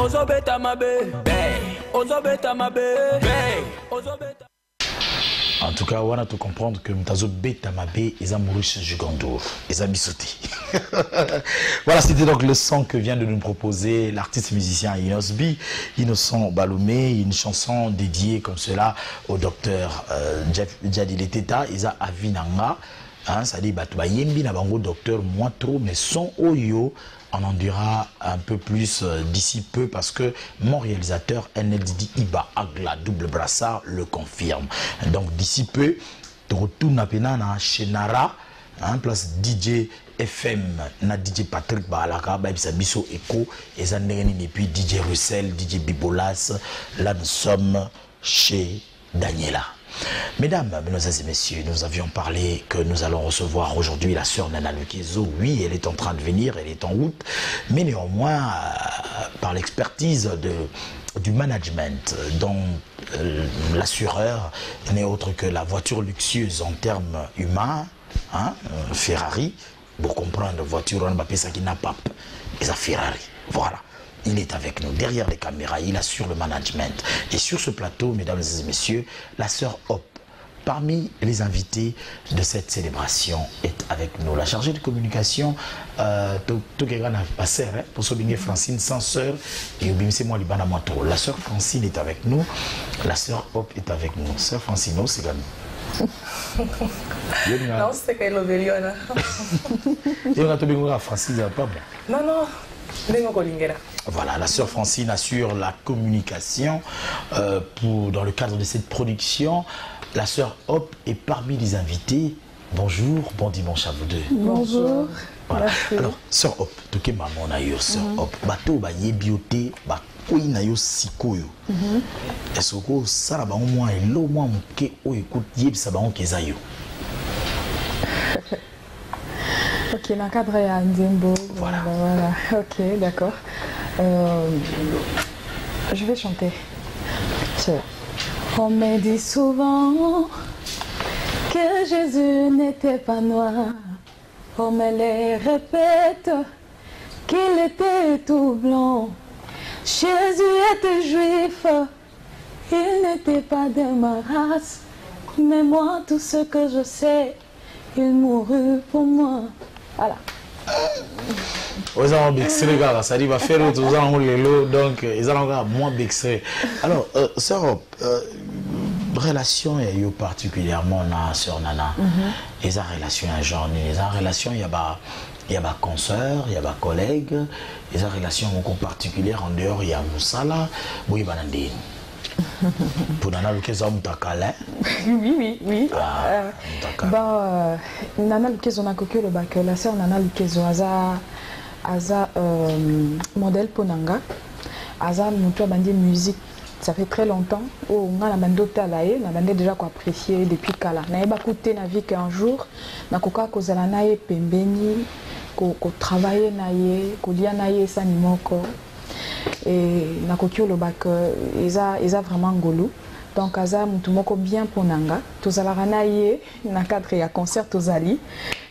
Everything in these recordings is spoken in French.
Ozobeta mabe, ozobeta mabe, ozobeta. En tout cas, on a tout comprendre que Mtazo Betamabe est Maurice Jugandour, est Bissoti. Voilà, c'était donc le son que vient de nous proposer l'artiste musicien Inosbi, Innocent Baloumé, une chanson dédiée comme cela au docteur Djadile Teta, Isa Avinanga. Hein, ça dit Batouba Yembi n'a bango docteur moins trop, mais son Oyo on en dira un peu plus d'ici peu parce que mon réalisateur NLD Iba Agla Double Brassard le confirme. Donc d'ici peu, tu retournes à Penana chez Nara, hein, place DJ FM, na DJ Patrick Balaka, Biso Echo, et puis DJ Russell, DJ Bibolas. Là nous sommes chez Daniela. Mesdames, mesdemoiselles et messieurs, nous avions parlé que nous allons recevoir aujourd'hui la sœur Nana Lukezo. Oui, elle est en train de venir, elle est en route, mais néanmoins, par l'expertise du management, dont l'assureur n'est autre que la voiture luxueuse en termes humains, hein, Ferrari, pour comprendre, voiture, on va appeler ça qui n'a pas, et ça Ferrari, voilà. Il est avec nous, derrière les caméras, il assure le management. Et sur ce plateau, mesdames et messieurs, la sœur Hop, parmi les invités de cette célébration, est avec nous. La chargée de communication, pour souligner Francine, sans sœur, et c'est moi, la sœur Francine est avec nous, la sœur Hop est avec nous. Sœur Francine, c'est comme non, c'est qu'elle est belle. Non, non. Voilà, la sœur Francine assure la communication dans le cadre de cette production. La sœur Hop est parmi les invités. Bonjour, bon dimanche à vous deux. Bonjour. Voilà. Alors, sœur Hop, tout que maman a eu, sœur Hop, bateau ba yebioté, ba koi na yo sikoyo. Est-ce que ça là ba au moins et l'au moins que o écoute yeb ça ba on kezayo. Ok, dans le cadre de Nzembo. Voilà. Voilà. Ok, d'accord. Je vais chanter. On me dit souvent que Jésus n'était pas noir. On me les répète qu'il était tout blanc. Jésus était juif, il n'était pas de ma race. Mais moi, tout ce que je sais, il mourut pour moi. Voilà. Vous avez bexé, gars, ça dit va faire autre chose, donc ils ont encore moins bexé. Alors, sœur, relation il y a eu particulièrement na sœur Nana. Ils ont relation à journée, ils ont relation il y a ma consoeur, il y a ma collègue, ils ont relation beaucoup particulière en dehors il y a Moussala, oui banandine. Pour Nana Lukezo Moutakala. Oui. Nana Lukezo n'a que le bac. La sœur Nana Lukezo a modèle pour Nanga. Aza Moutou a bandé musique. Ça fait très longtemps. On a bandé talaye, on a bandé déjà qu'on apprécié depuis Kala. On a pas écouté na vie qu'un jour, na koka kozala naye pembeni, ko travailler naye, ko lia naye sa nimoko. Et na kokyo le bac eza vraiment ngolo. Donc aza mutumoko bien pour nanga. Tozala naye na cadre ya concert tozali.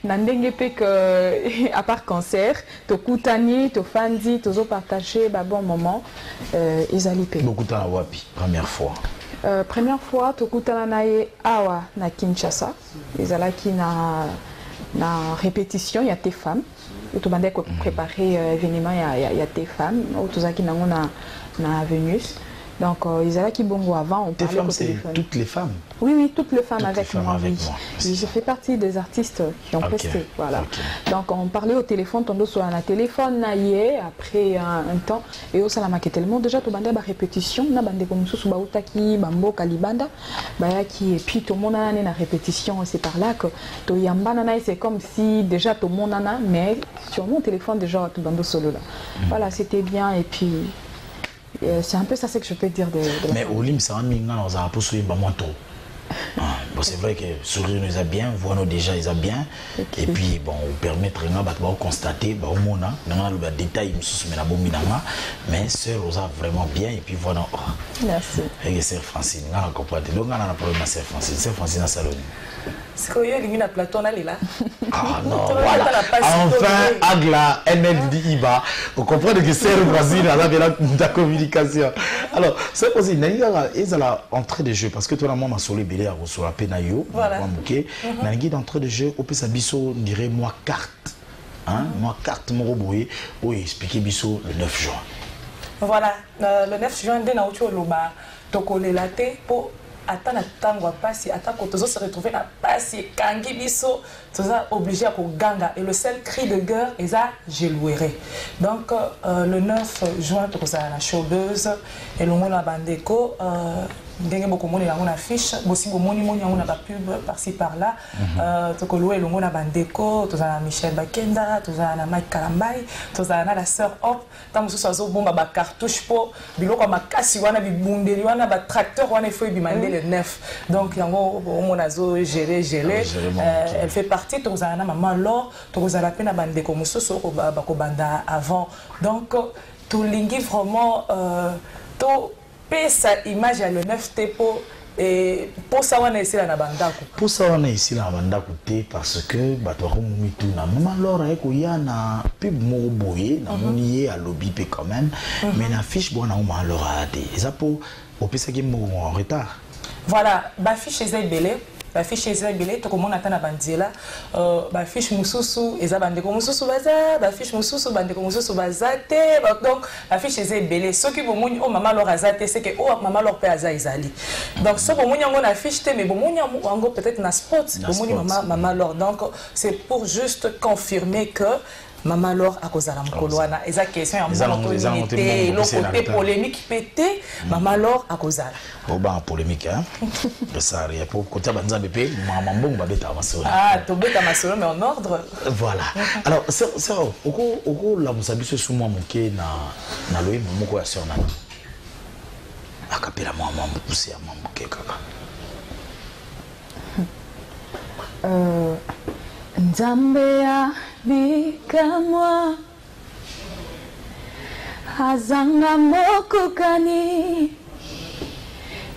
Na ndenge pe que à part concert, to kutani, to fandi, tozo partager ba bon moment ezali pe. Beaucoup de wapi première fois. Première fois to kutana naye awa na Kinshasa. Ezalaki na répétition ya tes femmes. Tu as préparé l'événement, il y a tes femmes, tu as na Venus. Donc, ils allaient qui bongo avant, on parlait au téléphone. Toutes les femmes? Oui, toutes les femmes toutes avec les moi. Avec oui. moi. Je fais partie des artistes qui ont presté. Voilà. Donc, on parlait au téléphone, on sur un téléphone, après un temps, et au salama qui est tellement déjà, tu as répétition, on a bandé comme ça, Bautaki, Bambo, Kalibanda, et puis tout le monde a une répétition, c'est par là que c'est comme si déjà tout le monde a, mais sur mon téléphone, déjà, tout le monde solo là. Voilà, c'était bien, et puis. C'est un peu ça que je peux dire de mais Olim, ça va maintenant, on a pour sourire, moins trop. Bon, c'est vrai que sourire nous a bien, voir nous déjà, ils a bien. Okay. Et puis, bon, on permet de constater, au monde, on a le détail, mais sœur, on a vraiment bien. Et puis, voilà. Merci. Et sœur Francine, on a compris. Donc, on a un problème à sœur Francine. Sœur Francine, à Salon. C'est que il y a plateau là. Ah non, voilà. Enfin, Agla, NLD Iba, vous comprenez que c'est le Brésil, la communication. Alors, c'est aussi, ils ont l'entrée de jeu, parce que toi, la maman sur les bélés, sur la penayo, voilà. D'entrée de jeu, au plus Bisso, on dirait moi carte. Hein? Moi carte, mon robot, oui, expliquer Bisso le 9 juin. Voilà, le 9 juin, dès que tu as tokolé la thé pour attendre tango passer, attendre que tu se retrouver à passer, kangi biso, tu es obligé à ganga. Et le seul cri de guerre est à gelouer. Donc le 9 juin, tu as la showbiz et le monde a bandeko. Ndenge beaucoup monde yango na affiche bosi bomoni moni yango na ba pub par-ci par-là tokolowe longo na bandeko tozana Michel Bakenda tozana Mike Kalambai tozana la sœur Hop tant mususu azo bomba ba cartouche po biloko makasi wana bibundeli wana ba tracteur wana faut bimande le 9 donc yango omona zo gérer elle fait partie tozana maman Laure tozala pe na bandeko mususu ko ba ko banda avant donc to lingi vraiment to sa image à le 9 pour et pour ça on est ici là na bandako pour ça on est ici là na bandako parce que bato mumitu na maman Laure eko ya na pub mo boye na monié à lobby pe quand même mais na fiche bona o maman Laure a été ça pour au pesa qui mo en retard voilà ba fiche est belé ba fiche eza belé to komona tana bandiela ba fiche mususu eza bandeko mususu baza ba fiche mususu bandeko mususu bazate donc ba fiche eza belé soki bomoni o mama Laure azate c'est que o mama Laure pe aza ezali donc so bomoni yango na fiche te mais bomoni yango peut-être na spot bomoni mama Laure donc c'est pour juste confirmer que Maman Laure a causé la mkolwana. Et ça question à mon côté, le côté polémique pété. Maman Laure a causé. Oh ben polémique hein. Ça rien pour côté banza bébé, maman bon ba beta masolo. Ah, to beta masolo mais en ordre. Voilà. Alors ça oko la musabiso suma moké na loyi moko ya sona. Akapela maman pousser à maman moké kaka. Nzambea bikamwa Hazanga mokukani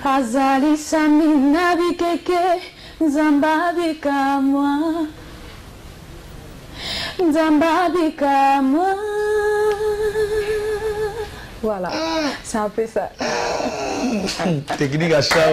Hazali samina bikeke Nzamba bikamwa Nzamba bikamwa. Voilà, c'est un peu ça. Technique à chat,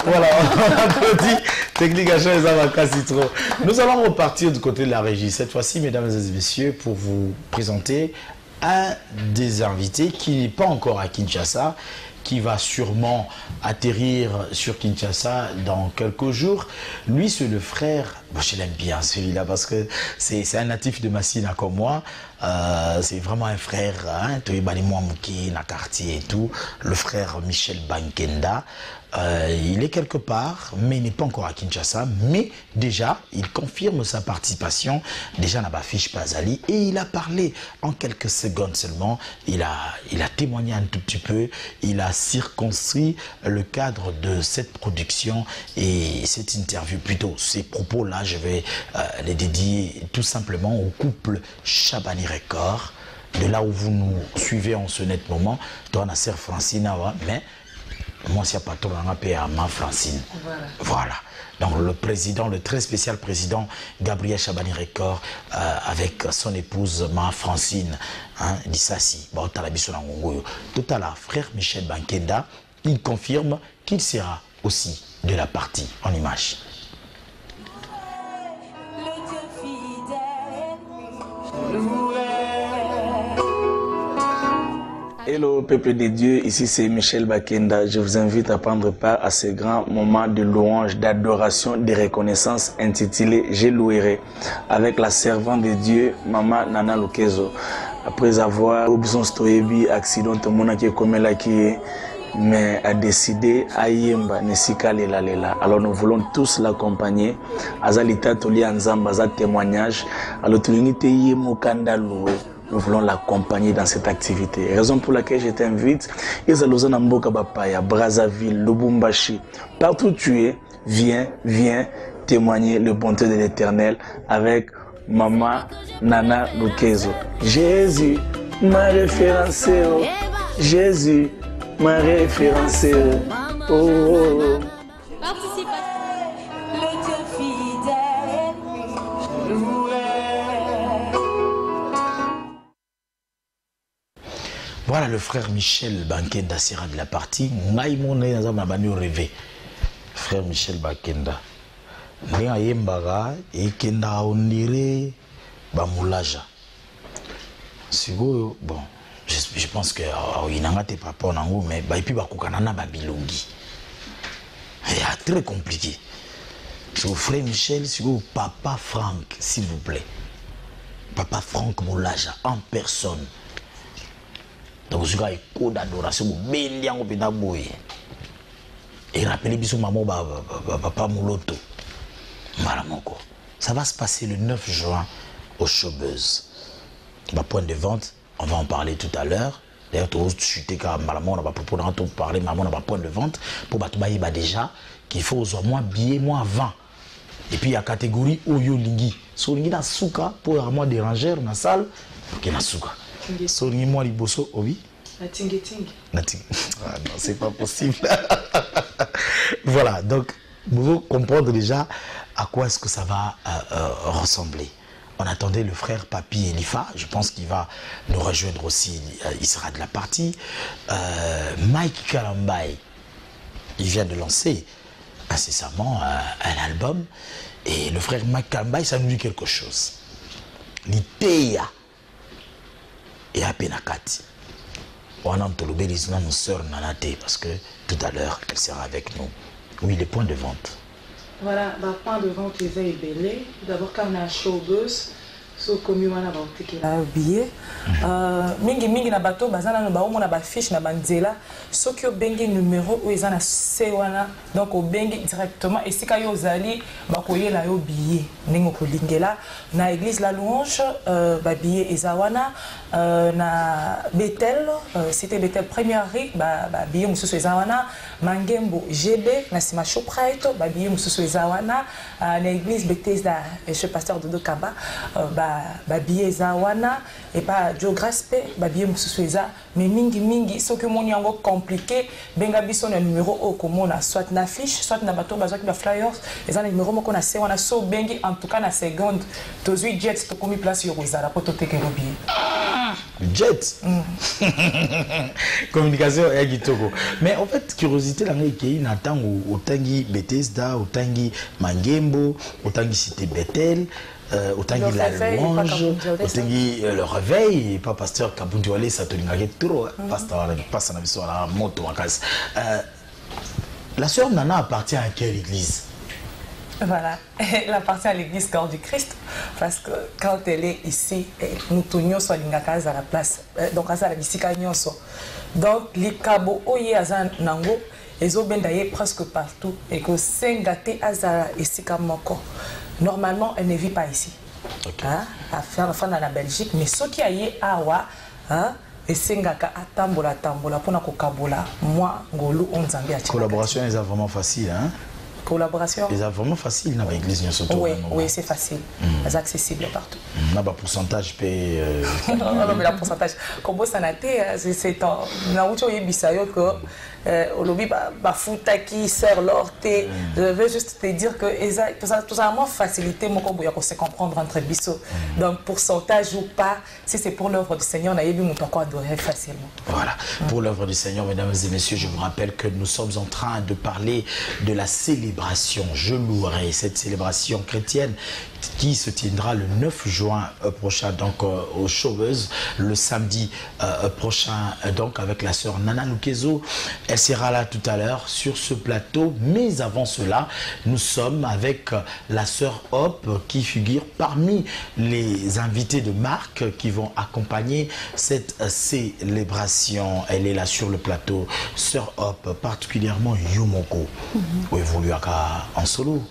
voilà, on applaudit. Technique à chat, ça va casser trop. Nous allons repartir du côté de la régie. Cette fois-ci, mesdames et messieurs, pour vous présenter un des invités qui n'est pas encore à Kinshasa, qui va sûrement atterrir sur Kinshasa dans quelques jours. Lui, c'est le frère, bon, je l'aime bien celui-là parce que c'est un natif de Massina comme moi. C'est vraiment un frère, hein, na quartier et tout, le frère Michel Bakenda. Il est quelque part, mais il n'est pas encore à Kinshasa. Mais déjà, il confirme sa participation. Déjà, n'a pas fiche Pazali. Et il a parlé en quelques secondes seulement. Il a témoigné un tout petit peu. Il a circonscrit le cadre de cette production et cette interview. Plutôt, ces propos-là, je vais les dédier tout simplement au couple Chabani Record. De là où vous nous suivez en ce net moment, toi, on a sœur Francine, mais moi, c'est pas trop à ma Francine. Voilà. Donc, le président, le très spécial président Gabriel Chabani Record, avec son épouse, ma Francine, hein, Dissassi, tout à l'heure, frère Michel Bakenda, il confirme qu'il sera aussi de la partie en image. Hello peuple de Dieu, ici c'est Michel Bakenda. Je vous invite à prendre part à ce grand moment de louange, d'adoration, de reconnaissance intitulé Je louerai avec la servante de Dieu, Maman Nana Lukezo. Après avoir Robson Stoyebi, accident monaki komela qui mais a décidé à yemba nesika lela lela. Alors nous voulons tous l'accompagner. Azalita toli anzamba za témoignage. Alors tulingite yemo kanda loué. Nous voulons l'accompagner dans cette activité. Raison pour laquelle je t'invite, Izalozana Mboka Bapaya, Brazzaville, Lubumbashi, partout où tu es, viens témoigner le bonté de l'Éternel avec Maman Nana Lukezo. Jésus m'a référencé, oh. Jésus m'a référencé, oh. Participation. Le Dieu fidèle. Voilà le frère Michel Bakenda sera de la partie. Rêvé. Frère Michel Bakenda. Néa Yembaga et Kenda Onire Bamoulaja. Sigo, bon, je pense que il n'a pas peur nango, mais et puis Bakukanana Babilongi. C'est très compliqué. Sigo frère Michel, sigo papa Franck, s'il vous plaît. Papa Franck Moulaja en personne. Donc je suis code d'adoration, et rappelez bisous maman papa Mouloto. Ça va se passer le 9 juin au Showbuzz. Ma point de vente, on va en parler tout à l'heure. D'ailleurs, tu as chuté car maman on va pas parler, maman on va point de vente pour battre déjà qu'il faut au moins billet moins 20. Et puis il y a catégorie Oyo Lingi. So Lingi na souka pour avoir déranger dans la salle, qui na souka. So Lingi moi liboso oui. Natingi tingi. Ah non, c'est pas possible. Voilà, donc vous devez comprendre déjà à quoi est-ce que ça va ressembler. On attendait le frère Papi Elifa, je pense qu'il va nous rejoindre aussi, il sera de la partie. Mike Kalambai, il vient de lancer incessamment un album, et le frère Mike Kalambai, ça nous dit quelque chose. L'Iteya et Apenakati. On a entendu nos sœurs Nanate, parce que tout à l'heure, elle sera avec nous. Oui, les points de vente. Voilà, les points de vente, ils sont belés. D'abord, quand on a un Showbuzz, so comme on a un billet. Mingi na bateau, bazana no baomo na ba fiche na banzela. So ki bengi numéro où ils ont na sewana, donc au bengi directement. Et si ka yo zali, ba koye la yo billet. Ningo ko lingela na église la louange, ba billet ezawana. Na Bethel, c'était Bethel première rue, ba billet mususu ezawana. Mangembo GB, na sima Shoprite, ba billet mususu ezawana. Na église Bethesda, chez pasteur Dodo Kaba, ba billet ezawana. Et pas Geograspe, ba billet mususu eza. Mais mingi, ce que mon yango compliqué, benga biso na numéro au komona, soit na fiche, soit na bateau, bazaki ba flyers, eza na numéro moko na se wana so bengi en tout cas na seconde. Tozui jet to komi place yo eza pour toteke le billet. Jet. Communication et Gitoko. Mais en fait, curiosité, la qui n'attend au Tangi Bethesda, au Tangi Mangembo, au Tangi Cité Bethel, au Tangi La Louange, au Tangi Le Réveil, et pas Pasteur Kabunduale, ça te l'ingage trop, Pasteur, passe à la moto en casse. La sœur Nana appartient à quelle église? Voilà, elle appartient à l'église Corps du Christ, parce que quand elle est ici, nous tournons sur l'ingakaz à la place, donc à la bisika nyonso. Donc les cabos oye azan nango, ils ont bien d'ailleurs presque partout, et que Sengate azara ici comme moko. Normalement, elle ne vit pas ici. Okay. Hein, à faire la fin dans la Belgique, mais ceux qui aillent awa, hein, et Sengaka atambola pour na kokabola, moi ngolu on zambia. Collaboration est vraiment facile, hein? Collaboration. C'est vraiment facile dans l'église. Oui, c'est facile. C'est accessible partout. On a un pourcentage payé. Non, mais le pourcentage. Comme ça n'a été, c'est en. Olobi Bafutaki, Sœur Lorte. Je veux juste te dire que tout ça a moins facilité mon combo à se comprendre entre bisso. Donc pourcentage ou pas, si c'est pour l'œuvre du Seigneur, on a eu mon encore adorer facilement. Voilà. Pour l'œuvre du Seigneur, mesdames et messieurs, je vous rappelle que nous sommes en train de parler de la célébration. Je louerai cette célébration chrétienne qui se tiendra le 9 juin prochain, donc au Showbuzz, le samedi prochain, donc avec la sœur Nana Lukezo. Elle sera là tout à l'heure sur ce plateau, mais avant cela, nous sommes avec la sœur Hop qui figure parmi les invités de marque qui vont accompagner cette célébration. Elle est là sur le plateau. Sœur Hop, particulièrement Yumoko, où évolue en solo.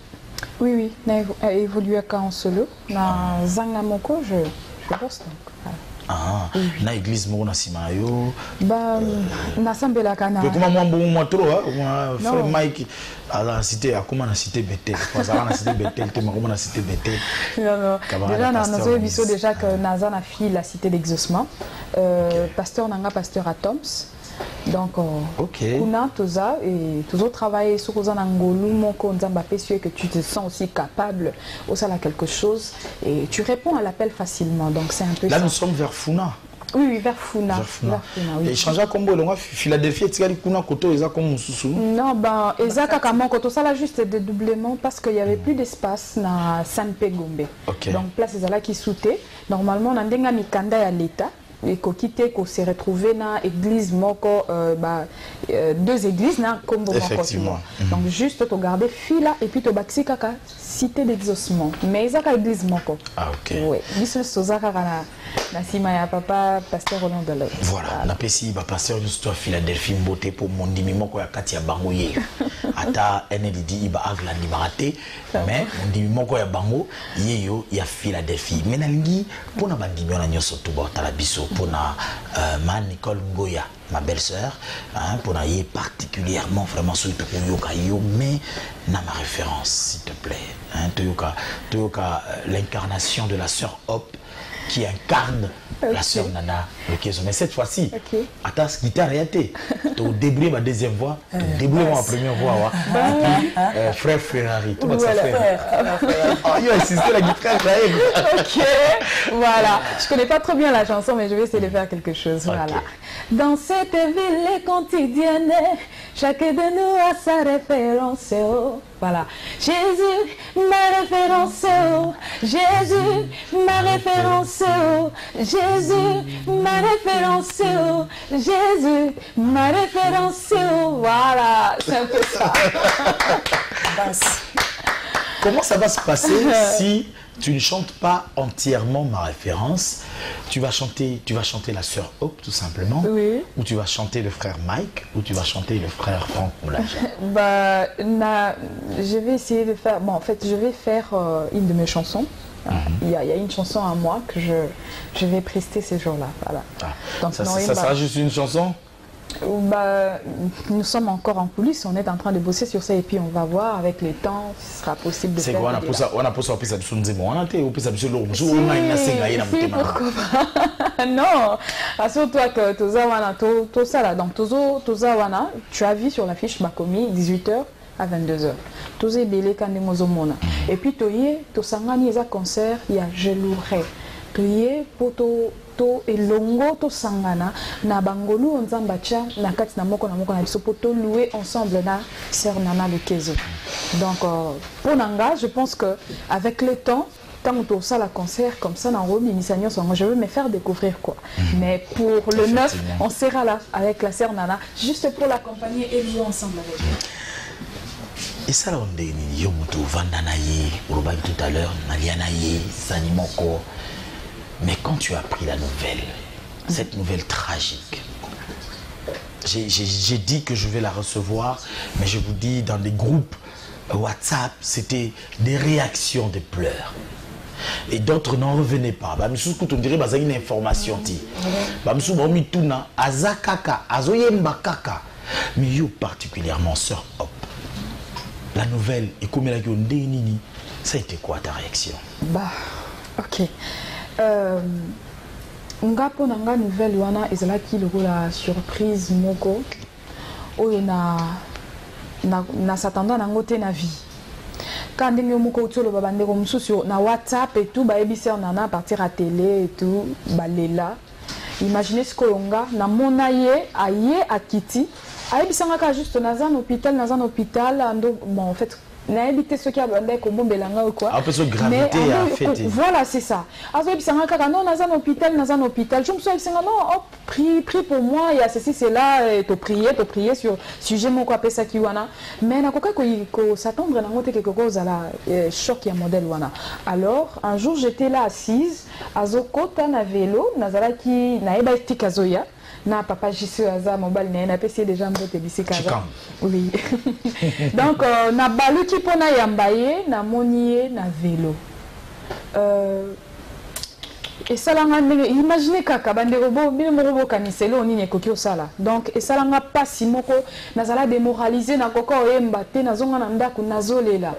Oui, n'a évolué en solo. Dans Zangamoko, je bosse donc. Ah, na église mo na simayo. Bah, na sambela kana. Comment moi trop hein, frère Mike à la cité à comment na cité Bethel. Parce à la cité Bethel, tu comment na cité Bethel. Non. Déjà na nous avons déjà que Naza na fille la cité d'exaucement. Pasteur nanga pasteur à Toms. Donc, kuna toza et toujours travailler sur koza nangolu mon konzamba pesue que tu te sens aussi capable au ça là quelque chose et tu réponds à l'appel facilement. Donc c'est un peu là ça. Nous sommes vers Funa. Oui, vers Funa. Oui. Et changer comme Philadelphie, est-ce qu'il y a koto eza comme Moussou? Non, ben, ezaka kama koto ça là juste des doublements parce qu'il y avait plus d'espace na Sanpe Gombe. Okay. Donc place ezala qui sautait. Normalement, on a ndenga mikanda ya l'État. Et qu'on quitte, qu'on s'est retrouvé dans l'église moko, deux églises na Kombo moko. Effectivement. Donc juste tu garder fila et puis tu baxi kaka cité d'exaucement. Mais ezaka église moko. Ah ok. Oui. Biso sozaka na sima ya papa pasteur Roland Delay. Voilà. Na pesi ba pasteur juste à Philadelphie mbote pour mondimi moko ya kati ya bango ye. Ata NLD iba agla ni baraté mais mondimi moko ya bango yeyo ya Philadelphie. Mais nalingi pona bandimi na nyoso to ba tala biso pona ma Nicole Ngoya ma belle-sœur hein, pour naïe particulièrement vraiment sur Toyoka yo mais na ma référence s'il te plaît hein, Toyoka l'incarnation de la sœur Hop qui incarne la sœur Nana Lokezo. Mais cette fois-ci, attends, ce guitare réalité. Tu débrouilles ma deuxième voix, tu débrouilles ma première voix. Frère Ferrari, tout le frère. Il a insisté la guitare. Ok, voilà. Je connais pas trop bien la chanson, mais je vais essayer de faire quelque chose. Voilà. Dans cette ville quotidienne, chacun de nous a sa référence. Voilà. Jésus, ma référence. Jésus, ma référence. Jésus, ma référence. Jésus, ma référence. Voilà, c'est un peu ça. Comment ça va se passer si tu ne chantes pas entièrement ma référence? Tu vas chanter la sœur Hope tout simplement, oui. Ou tu vas chanter le frère Mike, ou tu vas chanter le frère Franck Moulaja. Bah, je vais essayer de faire. Bon, en fait, je vais faire une de mes chansons. Il y a une chanson à moi que je vais prester ces jours-là. Voilà. Ah. Donc, ça sera juste une chanson? Bah, nous sommes encore en coulisses, on est en train de bosser sur ça et puis on va voir avec le temps si ce sera possible de faire. C'est quoi on a posé ça sur nous on a été au pisa sur l'eau pourquoi pas. Non, assure-toi que tout ça là donc Tozawana, tu as vu sur l'affiche Bakomi 18h à 22h. Tozé délai quand des mozomona. Et puis toyé to sangani eza concert il y a je louerai. Toyé poto to elongo to sangana na bangolu onzambacha na kati na moko na biso poto louer ensemble na sœur Nana Lokezo. Donc pour Nanga, je pense que avec le temps tant que ça la concert comme ça dans Rome je veux me faire découvrir quoi. Mais pour le 9, on sera là avec la sœur Nana juste pour l'accompagner et jouer ensemble avec elle. Et ça là on est yomuto vandanaye urobaki tout à l'heure nalianaye sanimoko. Mais quand tu as appris la nouvelle, cette nouvelle tragique, j'ai dit que je vais la recevoir, mais je vous dis, dans des groupes WhatsApp, c'était des réactions, des pleurs. Et d'autres n'en revenaient pas. On dirait que c'est une information. Mais yo particulièrement, sœur Hop, la nouvelle, et comme elle a dit, ça a été quoi ta réaction? Bah, ok. Ngapo nanga nouvelle wana ezalaki la surprise moko oyo na s'attendant nango te na vie quand ndenge moko tolo babandeko mususu na WhatsApp et tout ba ebisa Nana partir à télé et tout balela imaginez ce kolonga na mona ye aye akiti ayebisa ngaka juste nazan hôpital ando bon en fait n'a évité ce qui a bandé comme belanga ou quoi. Un peu de gravité à fait. Voilà, c'est ça. Alors il s'en a non dans un hôpital. Je me suis dit non, hop, prie pour moi, il y a ceci, c'est là, te prier sur sujet mon quoi ça qui wana. Mais na koka ko s'attendre na ngote quelque chose à la choc ya modèle wana. Alors un jour j'étais là assise, azokota na vélo, nazala ki na eba tikazoya. Na papa Jissu Aza mobile na PC déjà mbote bisika. Oui. Donc na balu ki pona yambaye na monier na vélo. Et ça là imaginez kaka bande robot bien robot kaniselo nini ekoki osala. Donc et ça là pas si moko nazala démoraliser na koko oyemba te nazonga na ndako nazolela.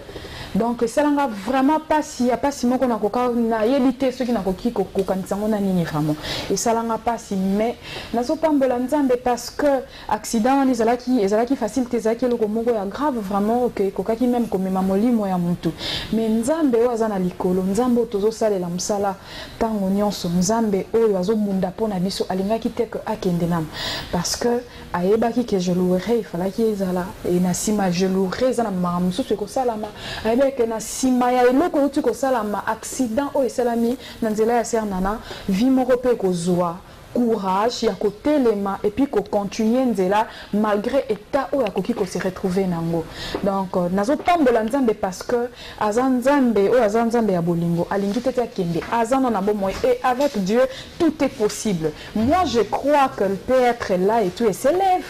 Donc ça n'a vraiment pas si y a pas si mon qu'on a coca na yélité ceux qui n'a coquille coca ni sango na nini vraiment et ça n'a pas si mais na so pambola nzambe parce que accident les ala qui facile tes aki le komongo ya grave vraiment que coca qui même comme mamolimo ya muntu mais nzambe o azana likolo nzambe tozo salela musala tango nyonso nzambe oyo azobunda pona biso alingaki te que akende nam parce que ayebaki que je louerai il fallait qu'il ezala et na sima je louerai za na mamususu ko salama ayebaki na sima ya eloko uti ko salama accident o esalami na nzela ya ser nana vi moko pe ko zwa courage ya kotelema et puis ko continuer nzela malgré état o ya koki ko se retrouver nango donc nazo pambola nzambe parce que azanzambe o azanzambe ya bolingo alingi tete akende azana na bomoy et avec Dieu tout est possible. Moi je crois que le peut être là et tout et s'élève.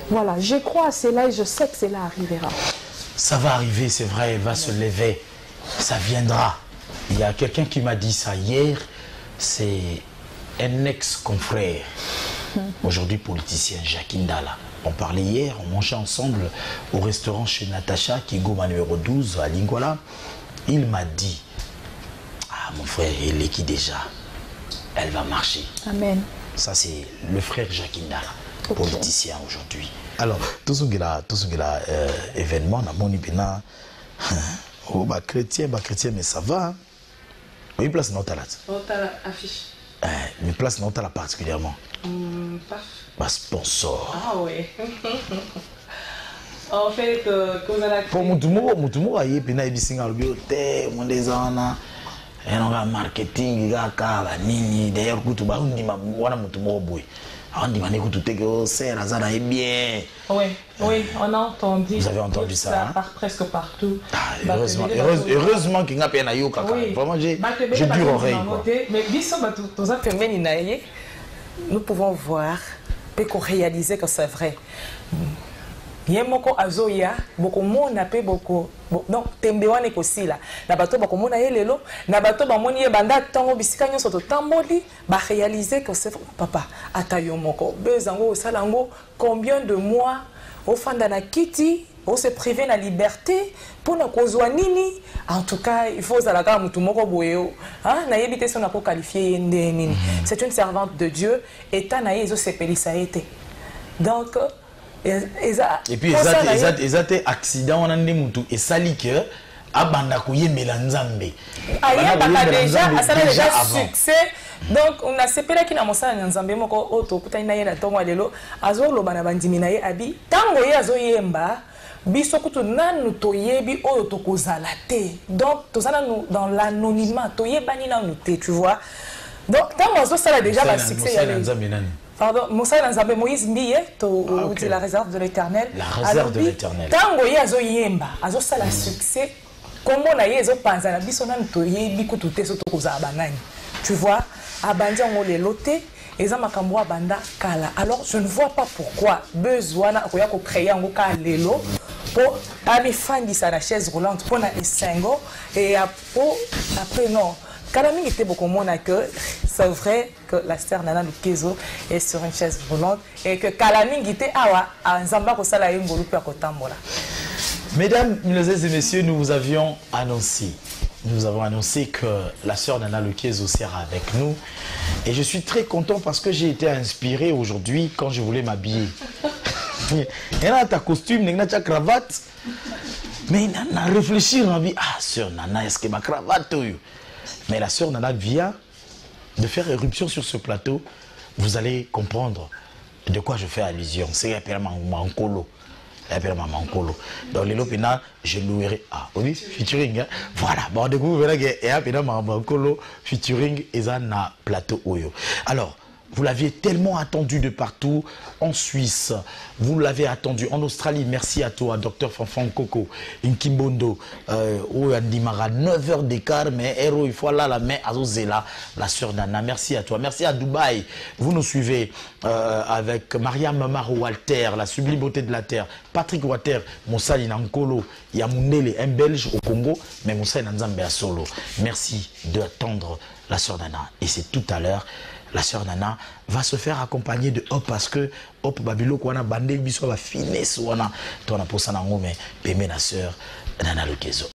Voilà, je crois à cela et je sais que cela arrivera. Ça va arriver, c'est vrai, il va se lever, ça viendra. Il y a quelqu'un qui m'a dit ça hier, c'est un ex-confrère, aujourd'hui politicien, Jacques Ndala. On parlait hier, on mangeait ensemble au restaurant chez Natacha, qui est Goma numéro 12 à Lingola. Il m'a dit, ah mon frère, il est qui déjà? Elle va marcher. Amen. Ça c'est le frère Jacques Ndala, politicien aujourd'hui. Alors, tout ce qui est événement, dans mon ipina, oh, chrétien, mais ça va. Oui, place non talat. Affiche. Une place non talat particulièrement. Pas. Sponsor. Ah oui. En fait, vous allez. Pour Moutoumou, il y a des bisings à l'hôtel, on les a un marketing, il y a un nini, d'ailleurs, on dit Moutoumou. On dit que c'est bien. Oui, oui, on a entendu. Vous avez entendu ça, hein? Presque partout. Ah, heureusement qu'il n'y a pas de yoga. Vraiment, j'ai dû oreille. Mais nous pouvons voir et réaliser que c'est vrai. Yemoko azoya boko mona pe boko donc tembewane ko sila na bato bako mona yelelo na bato ba moni ye banda tango bisika nyonso to tamboli ba réaliser que c'est papa atayo moko bezango salango combien de mois au fanda na kiti au se priver la liberté pour na kozwa nini en tout cas il faut zalaka mutu moko boyo hein na yebite son na ko qualifier yende nini c'est une servante de Dieu et ta yezo sepelisa été donc et puis ils ont accident on a des moutons et ça lit que abanda koye melanzambe déjà succès donc on a sepelé qui na mosala nzambe moko auto puta ina yena tongo lelo azo loba na bandimi na ye abi tango ye azo yemba biso kutu nanu toyebi oyo tokozala te donc tozana dans l'anonymat toyebani nanu te tu vois donc tango azo sala déjà ba succès ya pardon, Moussa Nzambe Moïse Mbiye, la réserve de l'Éternel. La réserve de l'Éternel. Tango ye azo yemba, azo sala succès. Comment na ye azo panza na biso nan to ye biku tuté so to koza banani. Tu vois, abandi on le loté, eza makambo abanda kala. Alors je ne vois pas pourquoi besoin na koya ko créer ngo ka lelo pour ami fandi sa la chaise roulante pour na esengo et après non. Kalami était beaucoup moins que c'est vrai que la sœur Nana Lukezo est sur une chaise volante et que Kalami était à Nzamba ko sala yengolu pe akotambola. Mesdames, mesdemoiselles et messieurs, nous vous avions annoncé. Nous avons annoncé que la sœur Nana Lukezo sera avec nous et je suis très content parce que j'ai été inspiré aujourd'hui quand je voulais m'habiller. Il y a ta costume, il y a ta cravate. Mais on a réfléchi, on a dit ah sœur Nana, est-ce que ma cravate mais la sœur Nana vient de faire éruption sur ce plateau. Vous allez comprendre de quoi je fais allusion. C'est appelé Mankolo. Donc les lopina, je louerai. Ah oui, featuring. Hein? Voilà. Bon, du coup, vous verrez qu'il y a Mankolo featuring et ça na plateau Oyo. Alors. Vous l'aviez tellement attendu de partout, en Suisse, vous l'avez attendu en Australie. Merci à toi, Dr Fanfan Koko, Nkimbondo, Andimara, 9 heures d'écart, mais héros, il faut là la main à Zozela, la sœur Nana. Merci à toi. Merci à Dubaï. Vous nous suivez avec Mariam Maro Walter, la sublime beauté de la terre, Patrick Water, Moussa Nankolo, Yamoundele, un Belge au Congo, mais Moussa Nanzambe à Solo. Merci d'attendre la sœur Nana. Et c'est tout à l'heure. La sœur Nana va se faire accompagner de Hop parce que Hop Babilo Kwana Bandé Biso la finesse Wana. Toi, on a pour ça, mais la sœur Nana Lukezo.